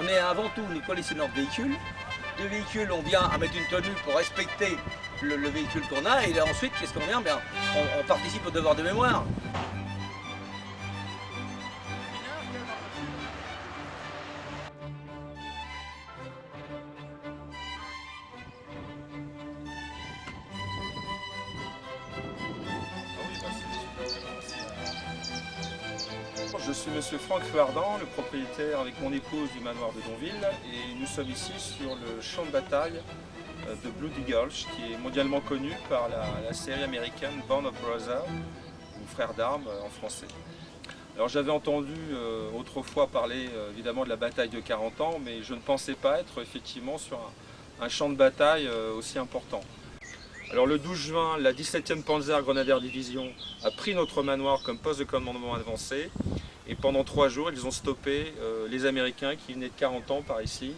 On est avant tout une collectionneur de véhicules. De véhicules, on vient à mettre une tenue pour respecter le véhicule qu'on a. Et là, ensuite, qu'est-ce qu'on vient? Bien, on participe au devoir de mémoire. Je suis monsieur Franck Feuardent, le propriétaire avec mon épouse du manoir de Donville, et nous sommes ici sur le champ de bataille de Bloody Gulch, qui est mondialement connu par la série américaine Band of Brothers, ou Frères d'armes en français. Alors j'avais entendu autrefois parler évidemment de la bataille de 40 ans, mais je ne pensais pas être effectivement sur un champ de bataille aussi important. Alors le 12 juin, la 17e Panzer Grenadier Division a pris notre manoir comme poste de commandement avancé. Et pendant 3 jours, ils ont stoppé les Américains qui venaient de 40 ans par ici.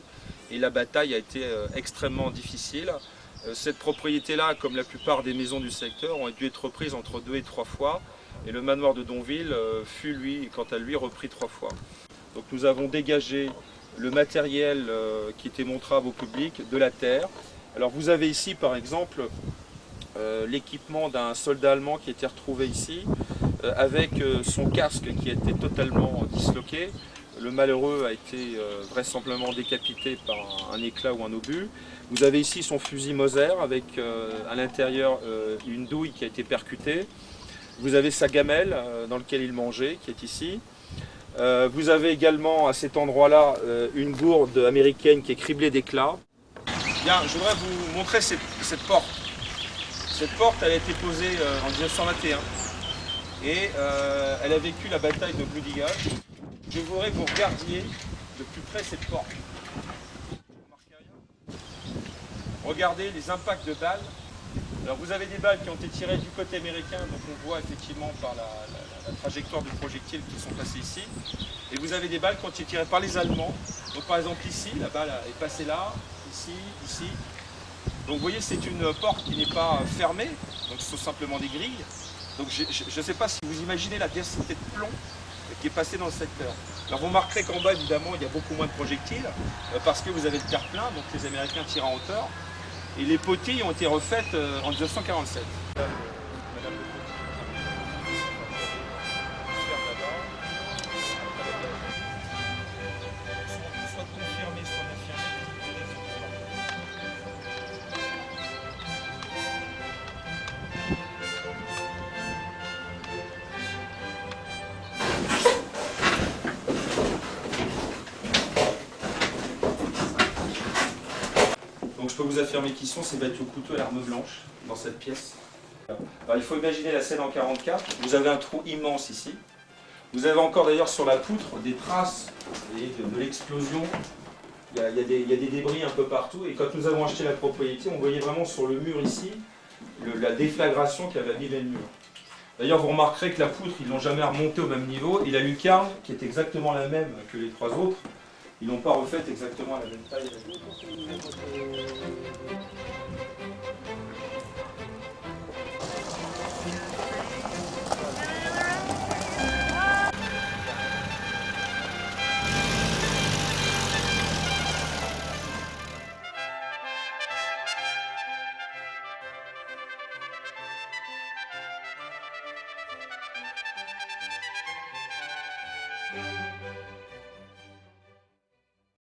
Et la bataille a été extrêmement difficile. Cette propriété-là, comme la plupart des maisons du secteur, ont dû être reprises entre 2 et 3 fois. Et le manoir de Donville fut, lui, quant à lui, repris 3 fois. Donc nous avons dégagé le matériel qui était montrable au public de la terre. Alors vous avez ici, par exemple, l'équipement d'un soldat allemand qui était retrouvé ici, avec son casque qui a été totalement disloqué. Le malheureux a été vraisemblablement décapité par un éclat ou un obus. Vous avez ici son fusil Moser avec à l'intérieur une douille qui a été percutée. Vous avez sa gamelle dans laquelle il mangeait, qui est ici. Vous avez également à cet endroit-là une gourde américaine qui est criblée d'éclats. Bien, je voudrais vous montrer cette porte. Cette porte, elle a été posée en 1921 et elle a vécu la bataille de Bloody Gulch. Je voudrais que vous regardiez de plus près cette porte. Regardez les impacts de balles. Alors vous avez des balles qui ont été tirées du côté américain, donc on voit effectivement par la trajectoire du projectile qui sont passées ici. Et vous avez des balles qui ont été tirées par les Allemands. Donc par exemple ici, la balle est passée là, ici, ici. Donc vous voyez, c'est une porte qui n'est pas fermée, donc ce sont simplement des grilles. Donc je ne sais pas si vous imaginez la densité de plomb qui est passée dans le secteur. Alors vous remarquerez qu'en bas, évidemment, il y a beaucoup moins de projectiles, parce que vous avez le terre-plein, donc les Américains tirent en hauteur. Et les potilles ont été refaites en 1947. Donc je peux vous affirmer qu'ils sont, c'est battu au couteau à l'arme blanche dans cette pièce. Alors il faut imaginer la scène en 44, vous avez un trou immense ici. Vous avez encore d'ailleurs sur la poutre des traces de l'explosion. Il y a des débris un peu partout et quand nous avons acheté la propriété, on voyait vraiment sur le mur ici la déflagration qui avait abîmé le mur. D'ailleurs vous remarquerez que la poutre, ils ne l'ont jamais remontée au même niveau et la lucarne, qui est exactement la même que les 3 autres, ils n'ont pas refait exactement à la même taille.